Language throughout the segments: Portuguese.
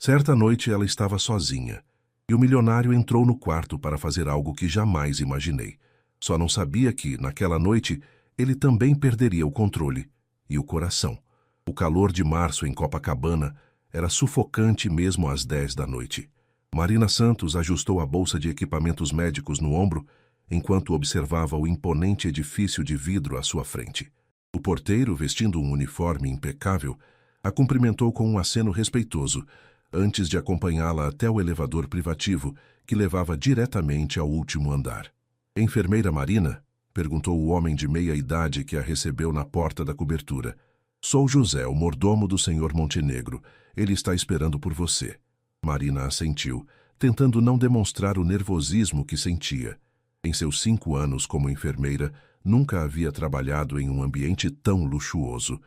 Certa noite ela estava sozinha, e o milionário entrou no quarto para fazer algo que jamais imaginei. Só não sabia que, naquela noite, ele também perderia o controle e o coração. O calor de março em Copacabana era sufocante mesmo às 10 da noite. Marina Santos ajustou a bolsa de equipamentos médicos no ombro, enquanto observava o imponente edifício de vidro à sua frente. O porteiro, vestindo um uniforme impecável, a cumprimentou com um aceno respeitoso, antes de acompanhá-la até o elevador privativo, que levava diretamente ao último andar. "Enfermeira Marina?" perguntou o homem de meia-idade que a recebeu na porta da cobertura. "Sou José, o mordomo do Sr. Montenegro. Ele está esperando por você." Marina assentiu, tentando não demonstrar o nervosismo que sentia. Em seus 5 anos como enfermeira, nunca havia trabalhado em um ambiente tão luxuoso.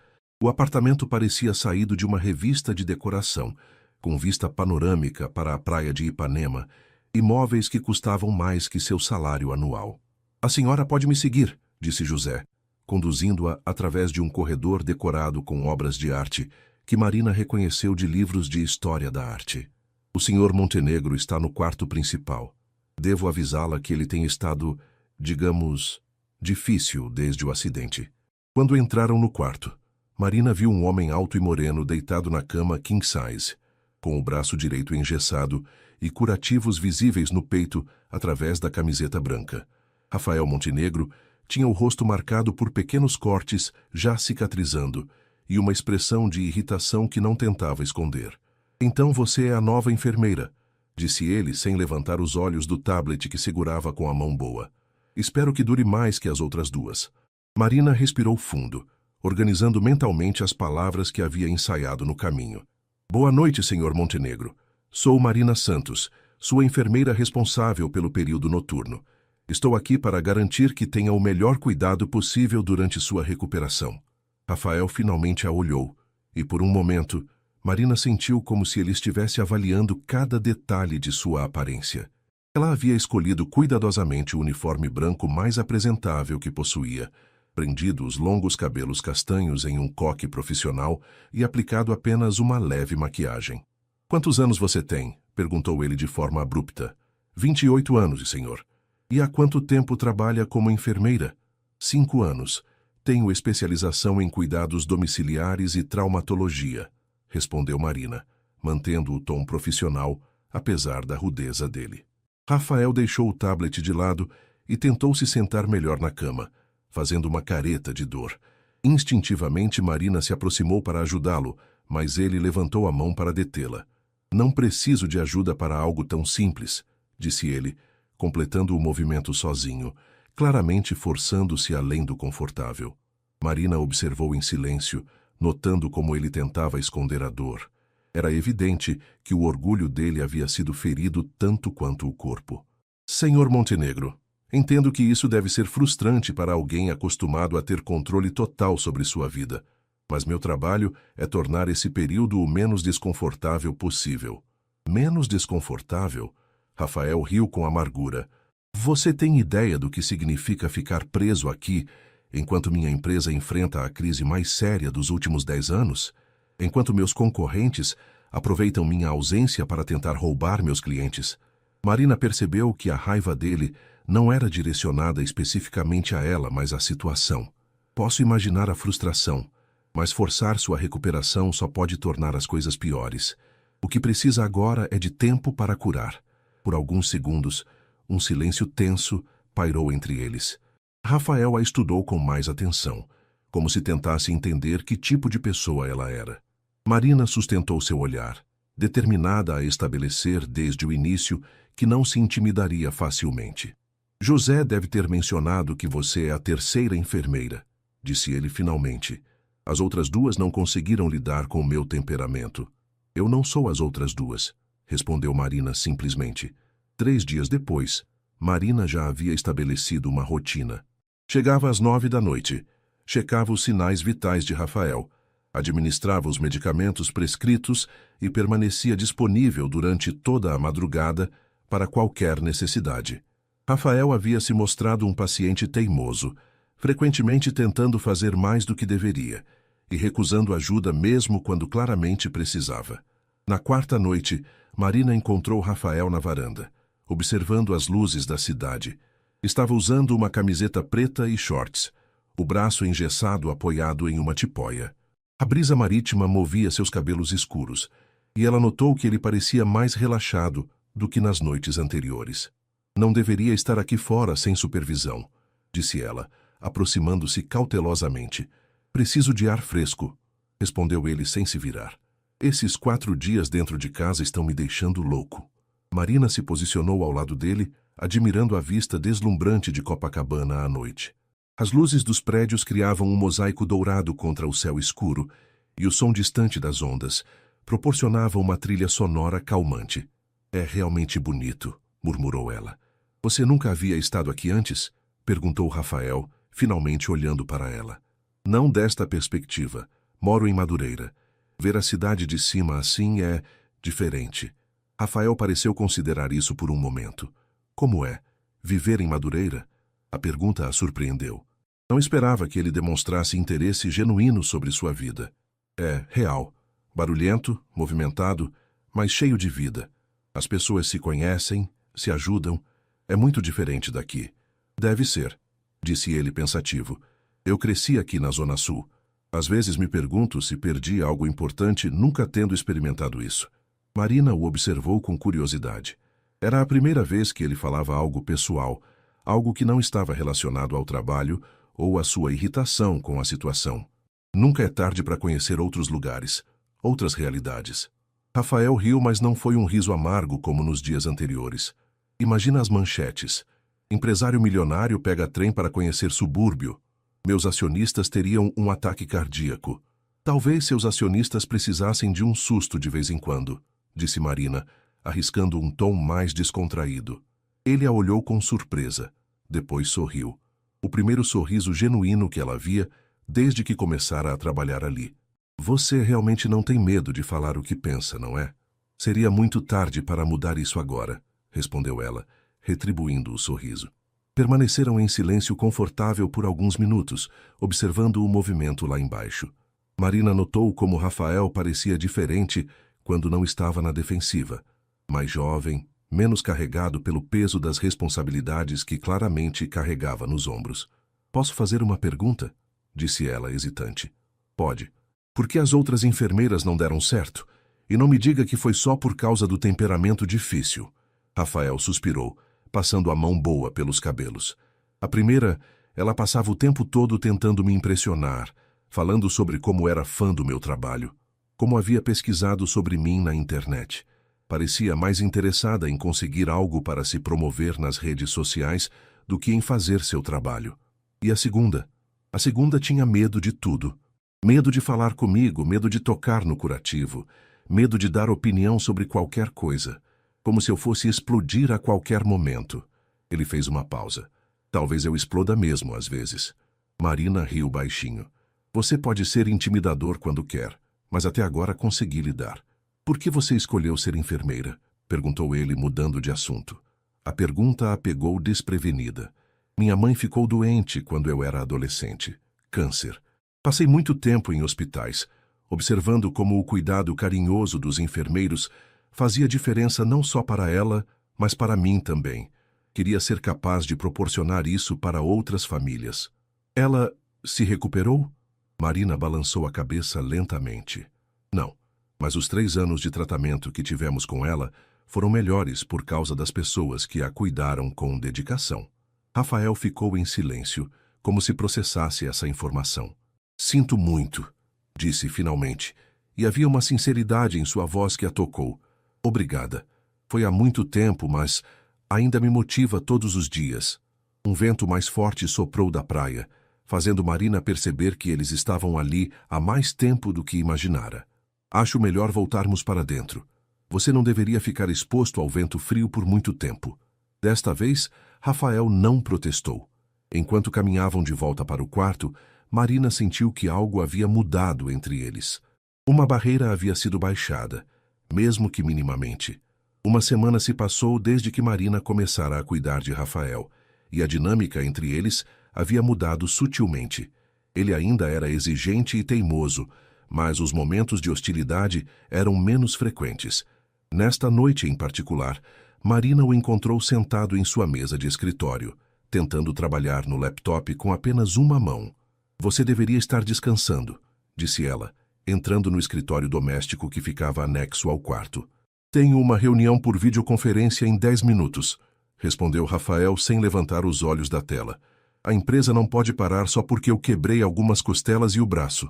O apartamento parecia saído de uma revista de decoração, com vista panorâmica para a praia de Ipanema, e móveis que custavam mais que seu salário anual. "A senhora pode me seguir", disse José, conduzindo-a através de um corredor decorado com obras de arte que Marina reconheceu de livros de história da arte. "O Sr. Montenegro está no quarto principal. Devo avisá-la que ele tem estado, digamos, difícil desde o acidente." Quando entraram no quarto, Marina viu um homem alto e moreno deitado na cama king size, com o braço direito engessado e curativos visíveis no peito através da camiseta branca. Rafael Montenegro tinha o rosto marcado por pequenos cortes já cicatrizando e uma expressão de irritação que não tentava esconder. "Então você é a nova enfermeira", disse ele sem levantar os olhos do tablet que segurava com a mão boa. "Espero que dure mais que as outras duas." Marina respirou fundo, organizando mentalmente as palavras que havia ensaiado no caminho. "Boa noite, Sr. Montenegro. Sou Marina Santos, sua enfermeira responsável pelo período noturno. Estou aqui para garantir que tenha o melhor cuidado possível durante sua recuperação." Rafael finalmente a olhou, e por um momento, Marina sentiu como se ele estivesse avaliando cada detalhe de sua aparência. Ela havia escolhido cuidadosamente o uniforme branco mais apresentável que possuía, prendido os longos cabelos castanhos em um coque profissional e aplicado apenas uma leve maquiagem. "Quantos anos você tem?" perguntou ele de forma abrupta. 28 anos, senhor." "E há quanto tempo trabalha como enfermeira?" 5 anos. "Tenho especialização em cuidados domiciliares e traumatologia", respondeu Marina, mantendo o tom profissional, apesar da rudeza dele. Rafael deixou o tablet de lado e tentou se sentar melhor na cama, fazendo uma careta de dor. Instintivamente, Marina se aproximou para ajudá-lo, mas ele levantou a mão para detê-la. "Não preciso de ajuda para algo tão simples", disse ele, completando o movimento sozinho, claramente forçando-se além do confortável. Marina observou em silêncio, notando como ele tentava esconder a dor. Era evidente que o orgulho dele havia sido ferido tanto quanto o corpo. "Senhor Montenegro, entendo que isso deve ser frustrante para alguém acostumado a ter controle total sobre sua vida, mas meu trabalho é tornar esse período o menos desconfortável possível." "Menos desconfortável?" Rafael riu com amargura. "Você tem ideia do que significa ficar preso aqui enquanto minha empresa enfrenta a crise mais séria dos últimos 10 anos? Enquanto meus concorrentes aproveitam minha ausência para tentar roubar meus clientes?" Marina percebeu que a raiva dele não era direcionada especificamente a ela, mas à situação. "Posso imaginar a frustração, mas forçar sua recuperação só pode tornar as coisas piores. O que precisa agora é de tempo para curar." Por alguns segundos, um silêncio tenso pairou entre eles. Rafael a estudou com mais atenção, como se tentasse entender que tipo de pessoa ela era. Marina sustentou seu olhar, determinada a estabelecer desde o início que não se intimidaria facilmente. "José deve ter mencionado que você é a terceira enfermeira", disse ele finalmente. "As outras duas não conseguiram lidar com o meu temperamento." "Eu não sou as outras duas", respondeu Marina simplesmente. 3 dias depois, Marina já havia estabelecido uma rotina. Chegava às 9 da noite, checava os sinais vitais de Rafael, administrava os medicamentos prescritos e permanecia disponível durante toda a madrugada para qualquer necessidade. Rafael havia se mostrado um paciente teimoso, frequentemente tentando fazer mais do que deveria e recusando ajuda mesmo quando claramente precisava. Na quarta noite, Marina encontrou Rafael na varanda, observando as luzes da cidade. Estava usando uma camiseta preta e shorts, o braço engessado apoiado em uma tipóia. A brisa marítima movia seus cabelos escuros, e ela notou que ele parecia mais relaxado do que nas noites anteriores. Não deveria estar aqui fora sem supervisão, disse ela, aproximando-se cautelosamente. Preciso de ar fresco, respondeu ele sem se virar. Esses 4 dias dentro de casa estão me deixando louco. Marina se posicionou ao lado dele, admirando a vista deslumbrante de Copacabana à noite. As luzes dos prédios criavam um mosaico dourado contra o céu escuro, e o som distante das ondas proporcionava uma trilha sonora calmante. É realmente bonito, murmurou ela. Você nunca havia estado aqui antes? Perguntou Rafael, finalmente olhando para ela. Não desta perspectiva. Moro em Madureira. Ver a cidade de cima assim é diferente. Rafael pareceu considerar isso por um momento. Como é? Viver em Madureira? A pergunta a surpreendeu. Não esperava que ele demonstrasse interesse genuíno sobre sua vida. É real. Barulhento, movimentado, mas cheio de vida. As pessoas se conhecem, se ajudam. É muito diferente daqui. Deve ser, disse ele pensativo. Eu cresci aqui na Zona Sul. Às vezes me pergunto se perdi algo importante nunca tendo experimentado isso. Marina o observou com curiosidade. Era a primeira vez que ele falava algo pessoal, algo que não estava relacionado ao trabalho ou à sua irritação com a situação. Nunca é tarde para conhecer outros lugares, outras realidades. Rafael riu, mas não foi um riso amargo como nos dias anteriores. Imagina as manchetes. Empresário milionário pega trem para conhecer subúrbio. Meus acionistas teriam um ataque cardíaco. Talvez seus acionistas precisassem de um susto de vez em quando, disse Marina, arriscando um tom mais descontraído. Ele a olhou com surpresa. Depois sorriu. O primeiro sorriso genuíno que ela via desde que começara a trabalhar ali. Você realmente não tem medo de falar o que pensa, não é? Seria muito tarde para mudar isso agora, respondeu ela, retribuindo o sorriso. Permaneceram em silêncio confortável por alguns minutos, observando o movimento lá embaixo. Marina notou como Rafael parecia diferente quando não estava na defensiva. Mais jovem, menos carregado pelo peso das responsabilidades que claramente carregava nos ombros. Posso fazer uma pergunta? Disse ela, hesitante. Pode. Por que as outras enfermeiras não deram certo? E não me diga que foi só por causa do temperamento difícil. Rafael suspirou, passando a mão boa pelos cabelos. A primeira, ela passava o tempo todo tentando me impressionar, falando sobre como era fã do meu trabalho, como havia pesquisado sobre mim na internet. Parecia mais interessada em conseguir algo para se promover nas redes sociais do que em fazer seu trabalho. E a segunda? A segunda tinha medo de tudo. Medo de falar comigo, medo de tocar no curativo, medo de dar opinião sobre qualquer coisa, como se eu fosse explodir a qualquer momento. Ele fez uma pausa. Talvez eu exploda mesmo às vezes. Marina riu baixinho. Você pode ser intimidador quando quer, mas até agora consegui lidar. Por que você escolheu ser enfermeira? Perguntou ele, mudando de assunto. A pergunta a pegou desprevenida. Minha mãe ficou doente quando eu era adolescente. Câncer. Passei muito tempo em hospitais, observando como o cuidado carinhoso dos enfermeiros fazia diferença não só para ela, mas para mim também. Queria ser capaz de proporcionar isso para outras famílias. Ela se recuperou? Marina balançou a cabeça lentamente. Não, mas os 3 anos de tratamento que tivemos com ela foram melhores por causa das pessoas que a cuidaram com dedicação. Rafael ficou em silêncio, como se processasse essa informação. Sinto muito, disse finalmente, e havia uma sinceridade em sua voz que a tocou. Obrigada. Foi há muito tempo, mas ainda me motiva todos os dias. Um vento mais forte soprou da praia, fazendo Marina perceber que eles estavam ali há mais tempo do que imaginara. Acho melhor voltarmos para dentro. Você não deveria ficar exposto ao vento frio por muito tempo. Desta vez, Rafael não protestou. Enquanto caminhavam de volta para o quarto, Marina sentiu que algo havia mudado entre eles. Uma barreira havia sido baixada, mesmo que minimamente. Uma semana se passou desde que Marina começara a cuidar de Rafael, e a dinâmica entre eles havia mudado sutilmente. Ele ainda era exigente e teimoso, mas os momentos de hostilidade eram menos frequentes. Nesta noite em particular, Marina o encontrou sentado em sua mesa de escritório, tentando trabalhar no laptop com apenas uma mão. Você deveria estar descansando, disse ela, entrando no escritório doméstico que ficava anexo ao quarto. Tenho uma reunião por videoconferência em 10 minutos, respondeu Rafael sem levantar os olhos da tela. A empresa não pode parar só porque eu quebrei algumas costelas e o braço.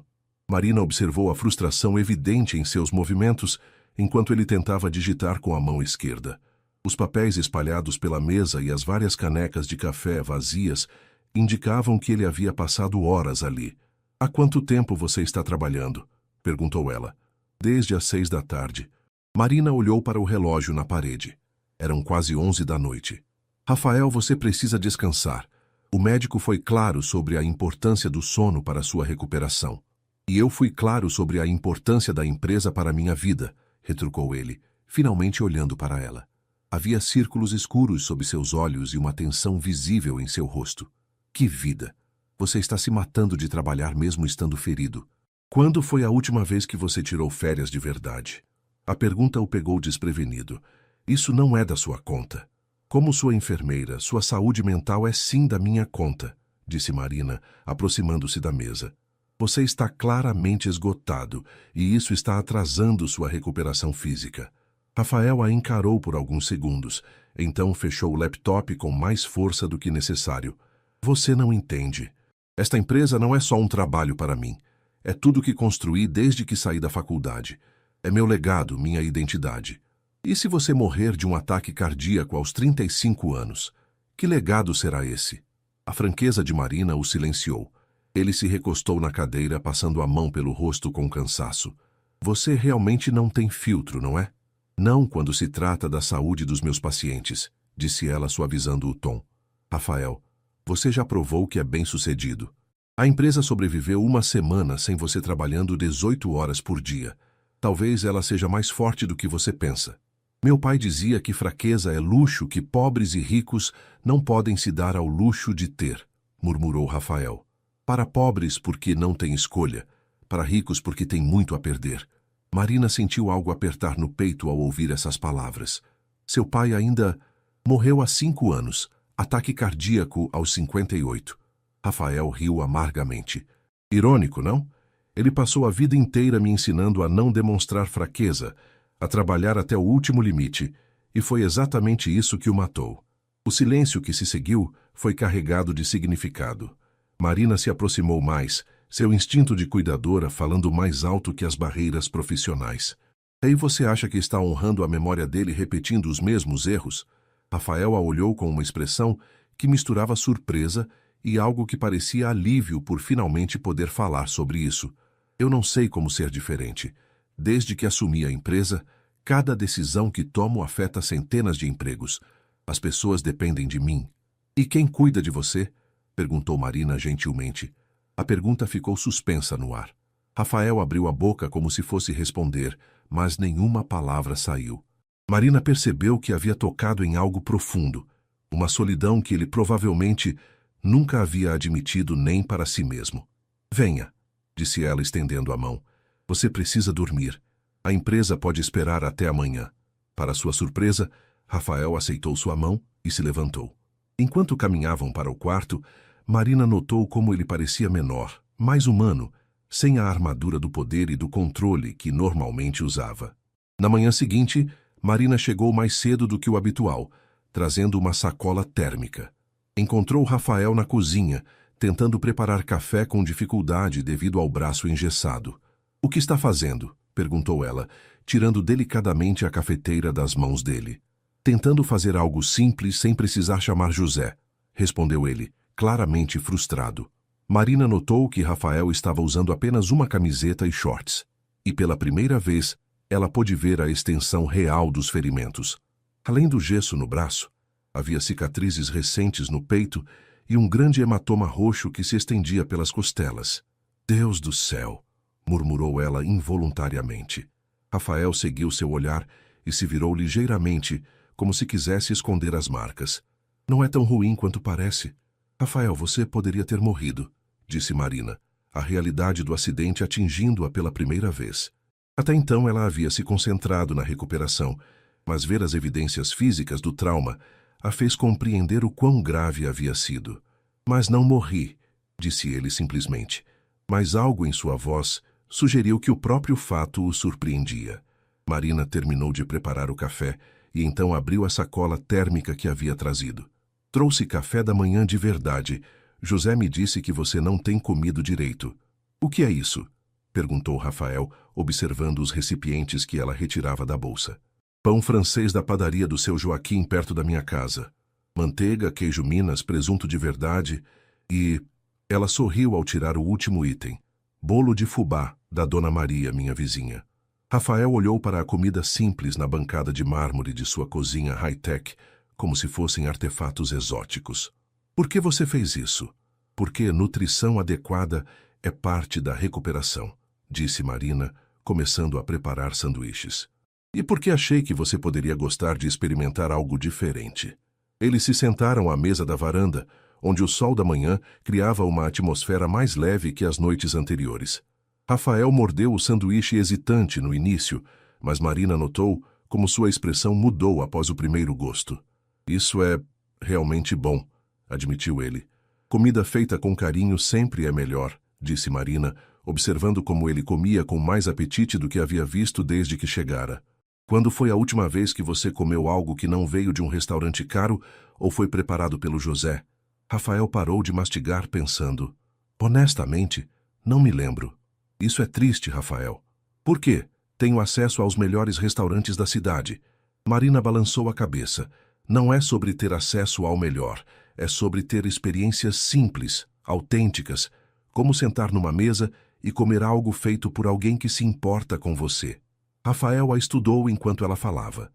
Marina observou a frustração evidente em seus movimentos enquanto ele tentava digitar com a mão esquerda. Os papéis espalhados pela mesa e as várias canecas de café vazias indicavam que ele havia passado horas ali. Há quanto tempo você está trabalhando? Perguntou ela. Desde as 6 da tarde. Marina olhou para o relógio na parede. Eram quase 11 da noite. Rafael, você precisa descansar. O médico foi claro sobre a importância do sono para sua recuperação. E eu fui claro sobre a importância da empresa para minha vida, retrucou ele, finalmente olhando para ela. Havia círculos escuros sob seus olhos e uma tensão visível em seu rosto. Que vida! Você está se matando de trabalhar mesmo estando ferido. Quando foi a última vez que você tirou férias de verdade? A pergunta o pegou desprevenido. Isso não é da sua conta. Como sua enfermeira, sua saúde mental é sim da minha conta, disse Marina, aproximando-se da mesa. Você está claramente esgotado e isso está atrasando sua recuperação física. Rafael a encarou por alguns segundos, então fechou o laptop com mais força do que necessário. Você não entende. Esta empresa não é só um trabalho para mim. É tudo que construí desde que saí da faculdade. É meu legado, minha identidade. E se você morrer de um ataque cardíaco aos 35 anos? Que legado será esse? A franqueza de Marina o silenciou. Ele se recostou na cadeira, passando a mão pelo rosto com cansaço. Você realmente não tem filtro, não é? Não quando se trata da saúde dos meus pacientes, disse ela suavizando o tom. Rafael, você já provou que é bem-sucedido. A empresa sobreviveu uma semana sem você trabalhando 18 horas por dia. Talvez ela seja mais forte do que você pensa. Meu pai dizia que fraqueza é luxo que pobres e ricos não podem se dar ao luxo de ter, murmurou Rafael. Para pobres porque não têm escolha, para ricos porque têm muito a perder. Marina sentiu algo apertar no peito ao ouvir essas palavras. Seu pai ainda morreu há 5 anos, ataque cardíaco aos 58. Rafael riu amargamente. Irônico, não? Ele passou a vida inteira me ensinando a não demonstrar fraqueza, a trabalhar até o último limite, e foi exatamente isso que o matou. O silêncio que se seguiu foi carregado de significado. Marina se aproximou mais, seu instinto de cuidadora falando mais alto que as barreiras profissionais. Aí você acha que está honrando a memória dele repetindo os mesmos erros? Rafael a olhou com uma expressão que misturava surpresa e algo que parecia alívio por finalmente poder falar sobre isso. Eu não sei como ser diferente. Desde que assumi a empresa, cada decisão que tomo afeta centenas de empregos. As pessoas dependem de mim. E quem cuida de você? Perguntou Marina gentilmente. A pergunta ficou suspensa no ar. Rafael abriu a boca como se fosse responder, mas nenhuma palavra saiu. Marina percebeu que havia tocado em algo profundo, uma solidão que ele provavelmente nunca havia admitido nem para si mesmo. Venha, disse ela estendendo a mão. Você precisa dormir. A empresa pode esperar até amanhã. Para sua surpresa, Rafael aceitou sua mão e se levantou. Enquanto caminhavam para o quarto, Marina notou como ele parecia menor, mais humano, sem a armadura do poder e do controle que normalmente usava. Na manhã seguinte, Marina chegou mais cedo do que o habitual, trazendo uma sacola térmica. Encontrou Rafael na cozinha, tentando preparar café com dificuldade devido ao braço engessado. O que está fazendo? Perguntou ela, tirando delicadamente a cafeteira das mãos dele. Tentando fazer algo simples sem precisar chamar José, respondeu ele, claramente frustrado. Marina notou que Rafael estava usando apenas uma camiseta e shorts, e pela primeira vez ela pôde ver a extensão real dos ferimentos. Além do gesso no braço, havia cicatrizes recentes no peito e um grande hematoma roxo que se estendia pelas costelas. Deus do céu! Murmurou ela involuntariamente. Rafael seguiu seu olhar e se virou ligeiramente, como se quisesse esconder as marcas. Não é tão ruim quanto parece. Rafael, você poderia ter morrido, disse Marina. a realidade do acidente atingindo-a pela primeira vez. Até então ela havia se concentrado na recuperação, mas ver as evidências físicas do trauma a fez compreender o quão grave havia sido. Mas não morri, disse ele simplesmente, mas algo em sua voz sugeriu que o próprio fato o surpreendia. Marina terminou de preparar o café e então abriu a sacola térmica que havia trazido. Trouxe café da manhã de verdade. José me disse que você não tem comido direito. O que é isso? Perguntou Rafael, observando os recipientes que ela retirava da bolsa. Pão francês da padaria do seu Joaquim perto da minha casa. Manteiga, queijo Minas, presunto de verdade e... Ela sorriu ao tirar o último item. Bolo de fubá, da Dona Maria, minha vizinha. Rafael olhou para a comida simples na bancada de mármore de sua cozinha high-tech, como se fossem artefatos exóticos. Por que você fez isso? Porque nutrição adequada é parte da recuperação, disse Marina, começando a preparar sanduíches. E porque achei que você poderia gostar de experimentar algo diferente. Eles se sentaram à mesa da varanda, onde o sol da manhã criava uma atmosfera mais leve que as noites anteriores. Rafael mordeu o sanduíche hesitante no início, mas Marina notou como sua expressão mudou após o primeiro gosto. Isso é realmente bom, admitiu ele. Comida feita com carinho sempre é melhor, disse Marina, observando como ele comia com mais apetite do que havia visto desde que chegara. Quando foi a última vez que você comeu algo que não veio de um restaurante caro ou foi preparado pelo José? Rafael parou de mastigar pensando. Honestamente, não me lembro. Isso é triste, Rafael. Por quê? Tenho acesso aos melhores restaurantes da cidade. Marina balançou a cabeça. Não é sobre ter acesso ao melhor. É sobre ter experiências simples, autênticas, como sentar numa mesa e comer algo feito por alguém que se importa com você. Rafael a estudou enquanto ela falava.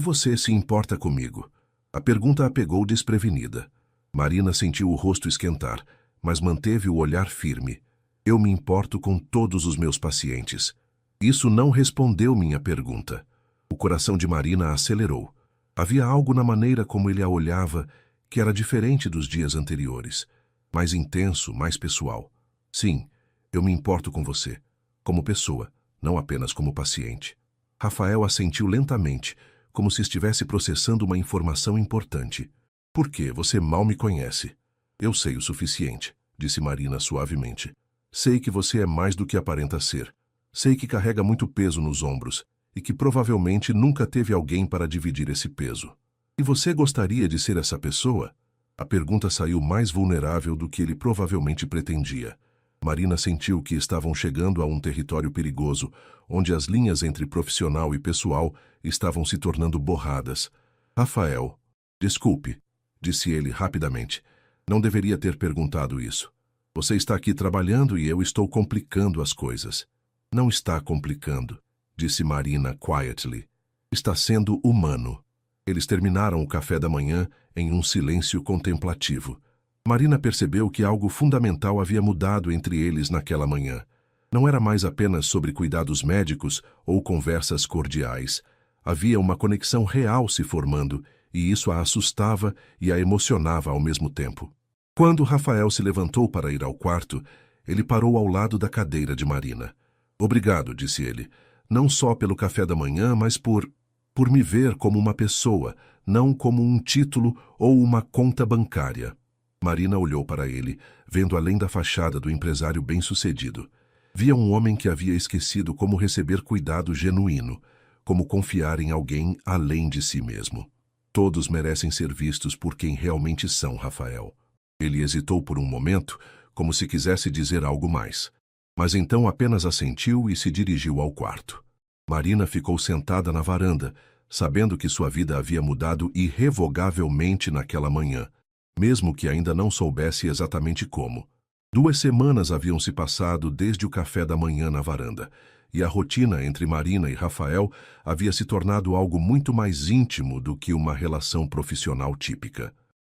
Você se importa comigo? A pergunta a pegou desprevenida. Marina sentiu o rosto esquentar, mas manteve o olhar firme. Eu me importo com todos os meus pacientes. Isso não respondeu minha pergunta. O coração de Marina acelerou. Havia algo na maneira como ele a olhava que era diferente dos dias anteriores. Mais intenso, mais pessoal. Sim, eu me importo com você. Como pessoa, não apenas como paciente. Rafael assentiu lentamente, como se estivesse processando uma informação importante. Por que você mal me conhece? Eu sei o suficiente, disse Marina suavemente. Sei que você é mais do que aparenta ser. Sei que carrega muito peso nos ombros e que provavelmente nunca teve alguém para dividir esse peso. E você gostaria de ser essa pessoa? A pergunta saiu mais vulnerável do que ele provavelmente pretendia. Marina sentiu que estavam chegando a um território perigoso, onde as linhas entre profissional e pessoal estavam se tornando borradas. Rafael, desculpe, disse ele rapidamente. Não deveria ter perguntado isso. Você está aqui trabalhando e eu estou complicando as coisas. Não está complicando, disse Marina quietly. Está sendo humano. Eles terminaram o café da manhã em um silêncio contemplativo. Marina percebeu que algo fundamental havia mudado entre eles naquela manhã. Não era mais apenas sobre cuidados médicos ou conversas cordiais. Havia uma conexão real se formando, e isso a assustava e a emocionava ao mesmo tempo. Quando Rafael se levantou para ir ao quarto, ele parou ao lado da cadeira de Marina. Obrigado, disse ele, não só pelo café da manhã, mas por me ver como uma pessoa, não como um título ou uma conta bancária. Marina olhou para ele, vendo além da fachada do empresário bem-sucedido. Via um homem que havia esquecido como receber cuidado genuíno, como confiar em alguém além de si mesmo. Todos merecem ser vistos por quem realmente são, Rafael. Ele hesitou por um momento, como se quisesse dizer algo mais. Mas então apenas assentiu e se dirigiu ao quarto. Marina ficou sentada na varanda, sabendo que sua vida havia mudado irrevogavelmente naquela manhã, mesmo que ainda não soubesse exatamente como. 2 semanas haviam se passado desde o café da manhã na varanda, e a rotina entre Marina e Rafael havia se tornado algo muito mais íntimo do que uma relação profissional típica.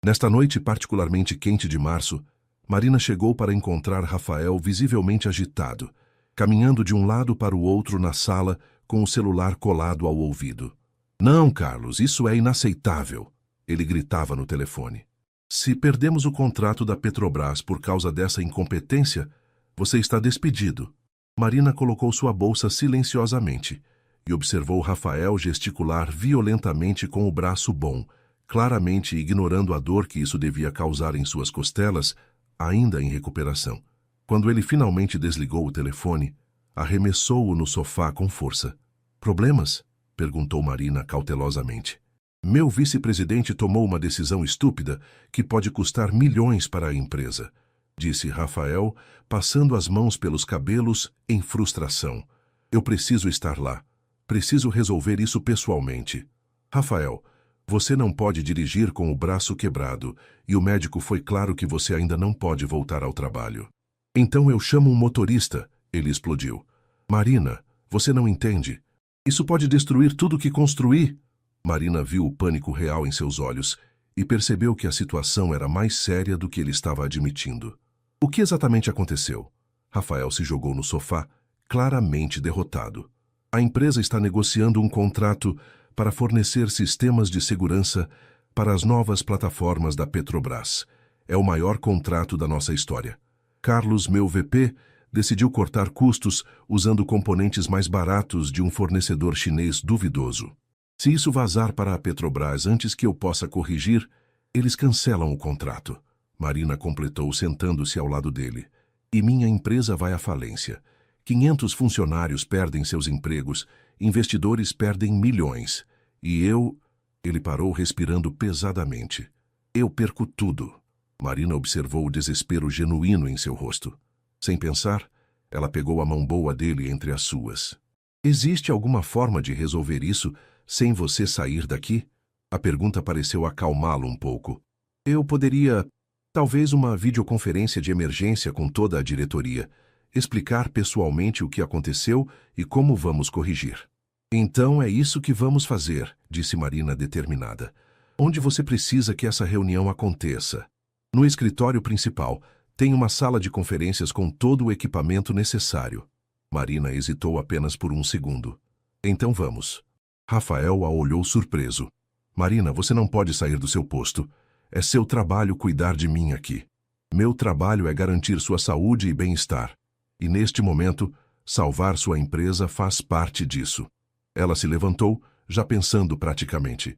Nesta noite particularmente quente de março, Marina chegou para encontrar Rafael visivelmente agitado, caminhando de um lado para o outro na sala com o celular colado ao ouvido. Não, Carlos, isso é inaceitável, ele gritava no telefone. Se perdemos o contrato da Petrobras por causa dessa incompetência, Você está despedido. Marina colocou sua bolsa silenciosamente e observou Rafael gesticular violentamente com o braço bom, claramente ignorando a dor que isso devia causar em suas costelas, ainda em recuperação. Quando ele finalmente desligou o telefone, arremessou-o no sofá com força. Problemas? Perguntou Marina cautelosamente. Meu vice-presidente tomou uma decisão estúpida que pode custar milhões para a empresa, disse Rafael, passando as mãos pelos cabelos em frustração. Eu preciso estar lá. Preciso resolver isso pessoalmente. Rafael, você não pode dirigir com o braço quebrado e o médico foi claro que você ainda não pode voltar ao trabalho. Então eu chamo um motorista, ele explodiu. Marina, você não entende. Isso pode destruir tudo que construí. Marina viu o pânico real em seus olhos e percebeu que a situação era mais séria do que ele estava admitindo. O que exatamente aconteceu? Rafael se jogou no sofá, claramente derrotado. A empresa está negociando um contrato para fornecer sistemas de segurança para as novas plataformas da Petrobras. É o maior contrato da nossa história. Carlos, meu VP, decidiu cortar custos usando componentes mais baratos de um fornecedor chinês duvidoso. Se isso vazar para a Petrobras antes que eu possa corrigir, eles cancelam o contrato. Marina completou sentando-se ao lado dele. E minha empresa vai à falência. 500 funcionários perdem seus empregos, investidores perdem milhões. E eu... Ele parou respirando pesadamente. Eu perco tudo. Marina observou o desespero genuíno em seu rosto. Sem pensar, ela pegou a mão boa dele entre as suas. Existe alguma forma de resolver isso sem você sair daqui? A pergunta pareceu acalmá-lo um pouco. Eu poderia... Talvez uma videoconferência de emergência com toda a diretoria. Explicar pessoalmente o que aconteceu e como vamos corrigir. Então é isso que vamos fazer, disse Marina determinada. Onde você precisa que essa reunião aconteça? No escritório principal, tem uma sala de conferências com todo o equipamento necessário. Marina hesitou apenas por um segundo. Então vamos. Rafael a olhou surpreso. Marina, você não pode sair do seu posto. É seu trabalho cuidar de mim aqui. Meu trabalho é garantir sua saúde e bem-estar. E neste momento, salvar sua empresa faz parte disso. Ela se levantou, já pensando praticamente.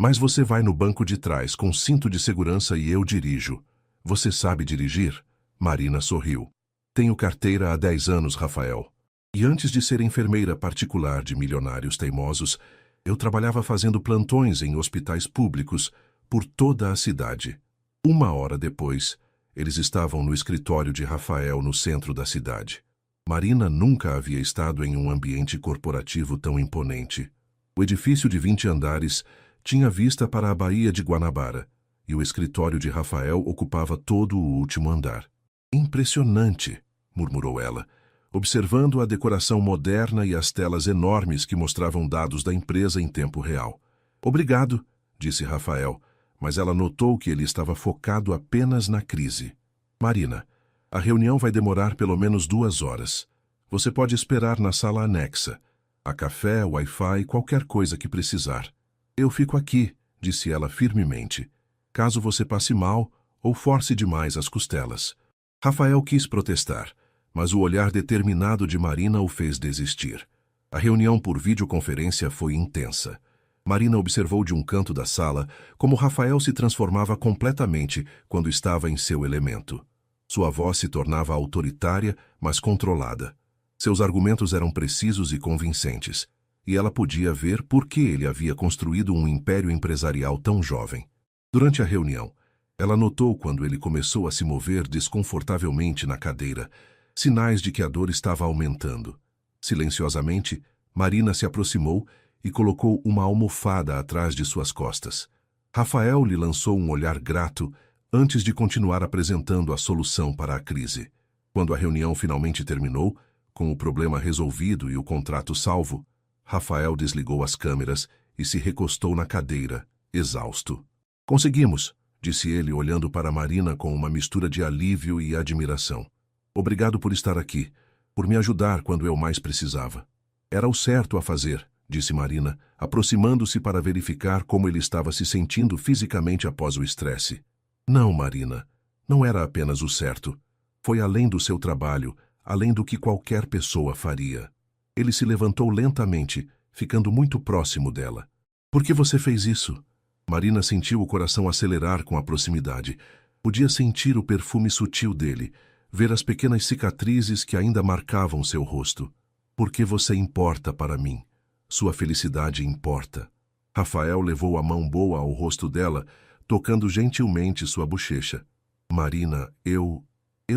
Mas você vai no banco de trás com cinto de segurança e eu dirijo. Você sabe dirigir? Marina sorriu. Tenho carteira há 10 anos, Rafael. E antes de ser enfermeira particular de milionários teimosos, eu trabalhava fazendo plantões em hospitais públicos por toda a cidade. 1 hora depois, eles estavam no escritório de Rafael no centro da cidade. Marina nunca havia estado em um ambiente corporativo tão imponente. O edifício de 20 andares tinha vista para a Baía de Guanabara, e o escritório de Rafael ocupava todo o último andar. Impressionante, murmurou ela, observando a decoração moderna e as telas enormes que mostravam dados da empresa em tempo real. Obrigado, disse Rafael, mas ela notou que ele estava focado apenas na crise. Marina, a reunião vai demorar pelo menos 2 horas. Você pode esperar na sala anexa. Há café, Wi-Fi, qualquer coisa que precisar. Eu fico aqui, disse ela firmemente, caso você passe mal ou force demais as costelas. Rafael quis protestar, mas o olhar determinado de Marina o fez desistir. A reunião por videoconferência foi intensa. Marina observou de um canto da sala como Rafael se transformava completamente quando estava em seu elemento. Sua voz se tornava autoritária, mas controlada. Seus argumentos eram precisos e convincentes, e ela podia ver por que ele havia construído um império empresarial tão jovem. Durante a reunião, ela notou quando ele começou a se mover desconfortavelmente na cadeira, sinais de que a dor estava aumentando. Silenciosamente, Marina se aproximou e colocou uma almofada atrás de suas costas. Rafael lhe lançou um olhar grato antes de continuar apresentando a solução para a crise. Quando a reunião finalmente terminou, com o problema resolvido e o contrato salvo, Rafael desligou as câmeras e se recostou na cadeira, exausto. Conseguimos, disse ele olhando para Marina com uma mistura de alívio e admiração. Obrigado por estar aqui, por me ajudar quando eu mais precisava. Era o certo a fazer, disse Marina, aproximando-se para verificar como ele estava se sentindo fisicamente após o estresse. Não, Marina, não era apenas o certo. Foi além do seu trabalho, além do que qualquer pessoa faria. Ele se levantou lentamente, ficando muito próximo dela. Por que você fez isso? Marina sentiu o coração acelerar com a proximidade. Podia sentir o perfume sutil dele, ver as pequenas cicatrizes que ainda marcavam seu rosto. Porque você importa para mim. Sua felicidade importa. Rafael levou a mão boa ao rosto dela, tocando gentilmente sua bochecha. Marina, eu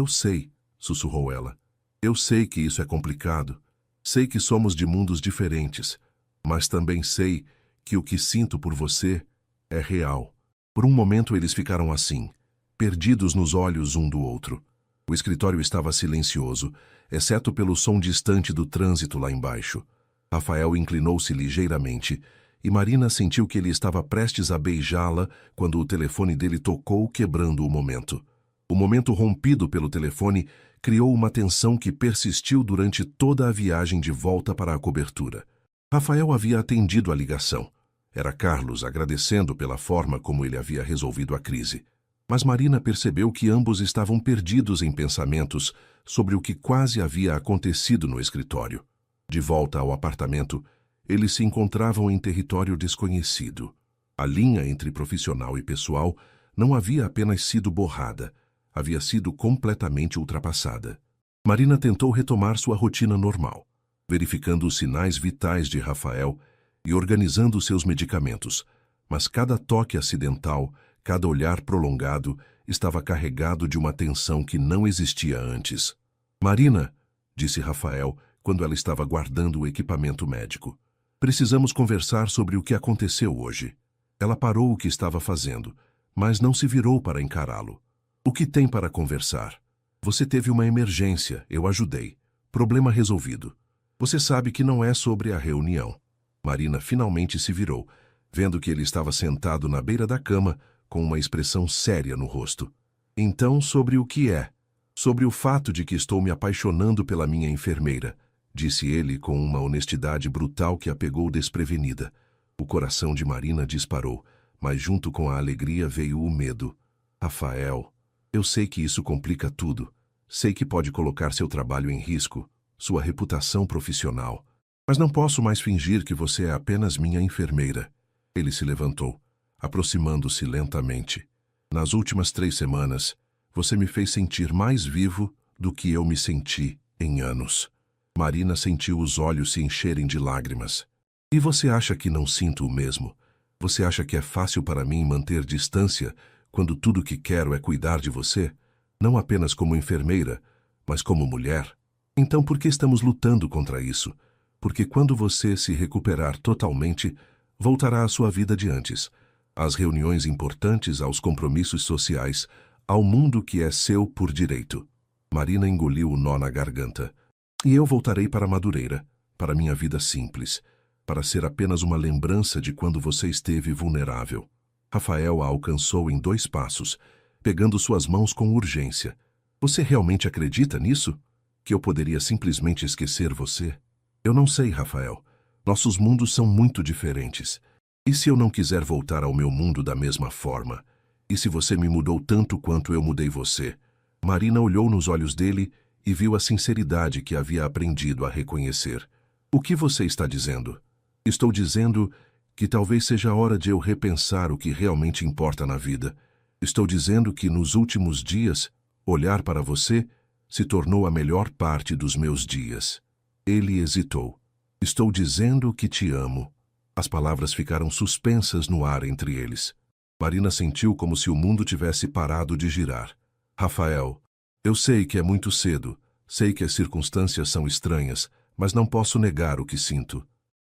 sei, sussurrou ela. Eu sei que isso é complicado. Sei que somos de mundos diferentes, mas também sei que o que sinto por você é real. Por um momento eles ficaram assim, perdidos nos olhos um do outro. O escritório estava silencioso, exceto pelo som distante do trânsito lá embaixo. Rafael inclinou-se ligeiramente e Marina sentiu que ele estava prestes a beijá-la quando o telefone dele tocou, quebrando o momento. O momento rompido pelo telefone criou uma tensão que persistiu durante toda a viagem de volta para a cobertura. Rafael havia atendido a ligação. Era Carlos agradecendo pela forma como ele havia resolvido a crise. Mas Marina percebeu que ambos estavam perdidos em pensamentos sobre o que quase havia acontecido no escritório. De volta ao apartamento, eles se encontravam em território desconhecido. A linha entre profissional e pessoal não havia apenas sido borrada, havia sido completamente ultrapassada. Marina tentou retomar sua rotina normal, verificando os sinais vitais de Rafael e organizando seus medicamentos, mas cada toque acidental, cada olhar prolongado estava carregado de uma tensão que não existia antes. Marina, disse Rafael quando ela estava guardando o equipamento médico, precisamos conversar sobre o que aconteceu hoje. Ela parou o que estava fazendo, mas não se virou para encará-lo. O que tem para conversar? Você teve uma emergência, eu ajudei. Problema resolvido. Você sabe que não é sobre a reunião. Marina finalmente se virou, vendo que ele estava sentado na beira da cama, com uma expressão séria no rosto. Então, sobre o que é? Sobre o fato de que estou me apaixonando pela minha enfermeira, disse ele com uma honestidade brutal que a pegou desprevenida. O coração de Marina disparou, mas junto com a alegria veio o medo. Rafael, eu sei que isso complica tudo. Sei que pode colocar seu trabalho em risco, sua reputação profissional. Mas não posso mais fingir que você é apenas minha enfermeira. Ele se levantou, aproximando-se lentamente. Nas últimas 3 semanas, você me fez sentir mais vivo do que eu me senti em anos. Marina sentiu os olhos se encherem de lágrimas. E você acha que não sinto o mesmo? Você acha que é fácil para mim manter distância quando tudo que quero é cuidar de você? Não apenas como enfermeira, mas como mulher? Então por que estamos lutando contra isso? Porque quando você se recuperar totalmente, voltará à sua vida de antes, às reuniões importantes, aos compromissos sociais, ao mundo que é seu por direito. Marina engoliu o nó na garganta. E eu voltarei para Madureira, para minha vida simples, para ser apenas uma lembrança de quando você esteve vulnerável. Rafael a alcançou em 2 passos, pegando suas mãos com urgência. Você realmente acredita nisso? Que eu poderia simplesmente esquecer você? Eu não sei, Rafael. Nossos mundos são muito diferentes. E se eu não quiser voltar ao meu mundo da mesma forma? E se você me mudou tanto quanto eu mudei você? Marina olhou nos olhos dele e viu a sinceridade que havia aprendido a reconhecer. O que você está dizendo? Estou dizendo que talvez seja a hora de eu repensar o que realmente importa na vida. Estou dizendo que nos últimos dias, olhar para você se tornou a melhor parte dos meus dias. Ele hesitou. Estou dizendo que te amo. As palavras ficaram suspensas no ar entre eles. Marina sentiu como se o mundo tivesse parado de girar. Rafael, eu sei que é muito cedo, sei que as circunstâncias são estranhas, mas não posso negar o que sinto.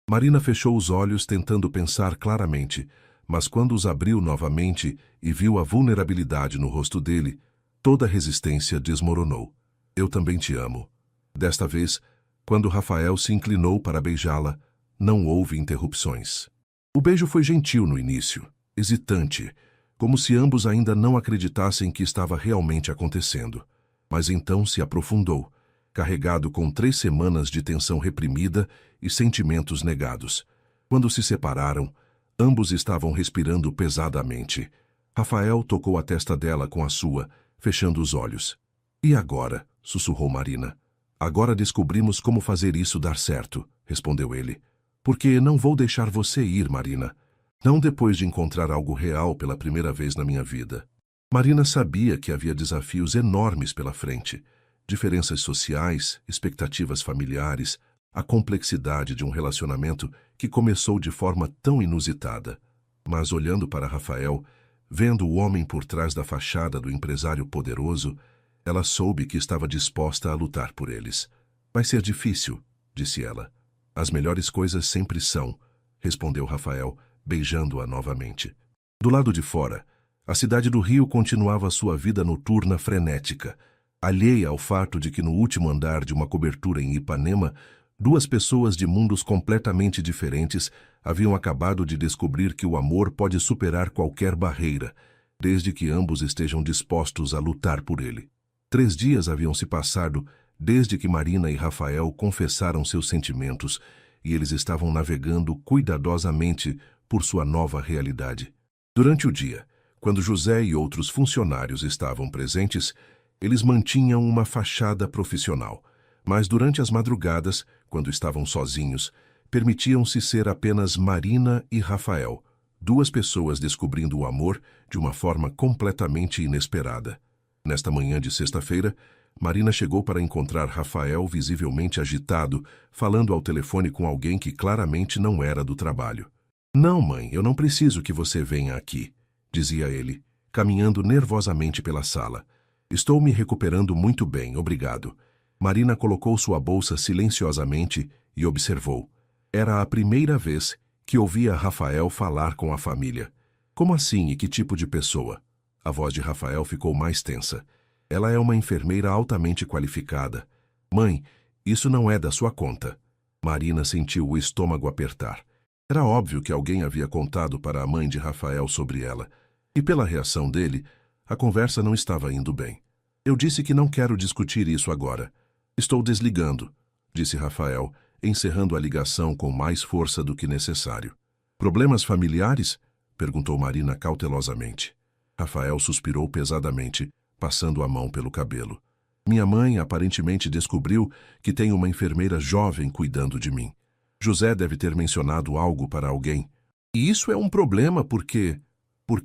Marina fechou os olhos tentando pensar claramente, mas quando os abriu novamente e viu a vulnerabilidade no rosto dele, toda a resistência desmoronou. Eu também te amo. Desta vez, quando Rafael se inclinou para beijá-la, não houve interrupções. O beijo foi gentil no início, hesitante, como se ambos ainda não acreditassem que estava realmente acontecendo. Mas então se aprofundou, carregado com 3 semanas de tensão reprimida e sentimentos negados. Quando se separaram, ambos estavam respirando pesadamente. Rafael tocou a testa dela com a sua, fechando os olhos. E agora? Sussurrou Marina. Agora descobrimos como fazer isso dar certo, respondeu ele. Porque não vou deixar você ir, Marina. Não depois de encontrar algo real pela primeira vez na minha vida. Marina sabia que havia desafios enormes pela frente. Diferenças sociais, expectativas familiares, a complexidade de um relacionamento que começou de forma tão inusitada. Mas olhando para Rafael, vendo o homem por trás da fachada do empresário poderoso, ela soube que estava disposta a lutar por eles. Vai ser difícil, disse ela. As melhores coisas sempre são, respondeu Rafael, beijando-a novamente. Do lado de fora, a cidade do Rio continuava sua vida noturna frenética, alheia ao fato de que no último andar de uma cobertura em Ipanema, duas pessoas de mundos completamente diferentes haviam acabado de descobrir que o amor pode superar qualquer barreira, desde que ambos estejam dispostos a lutar por ele. 3 dias haviam se passado desde que Marina e Rafael confessaram seus sentimentos e eles estavam navegando cuidadosamente por sua nova realidade. Durante o dia, quando José e outros funcionários estavam presentes, eles mantinham uma fachada profissional, mas durante as madrugadas, quando estavam sozinhos, permitiam-se ser apenas Marina e Rafael, duas pessoas descobrindo o amor de uma forma completamente inesperada. Nesta manhã de sexta-feira, Marina chegou para encontrar Rafael visivelmente agitado, falando ao telefone com alguém que claramente não era do trabalho. Não, mãe, eu não preciso que você venha aqui, dizia ele, caminhando nervosamente pela sala. Estou me recuperando muito bem, obrigado. Marina colocou sua bolsa silenciosamente e observou. Era a primeira vez que ouvia Rafael falar com a família. Como assim e que tipo de pessoa? A voz de Rafael ficou mais tensa. Ela é uma enfermeira altamente qualificada. Mãe, isso não é da sua conta. Marina sentiu o estômago apertar. Era óbvio que alguém havia contado para a mãe de Rafael sobre ela. E pela reação dele, a conversa não estava indo bem. Eu disse que não quero discutir isso agora. Estou desligando, disse Rafael, encerrando a ligação com mais força do que necessário. Problemas familiares? Perguntou Marina cautelosamente. Rafael suspirou pesadamente, passando a mão pelo cabelo. Minha mãe aparentemente descobriu que tem uma enfermeira jovem cuidando de mim. José deve ter mencionado algo para alguém. E isso é um problema porque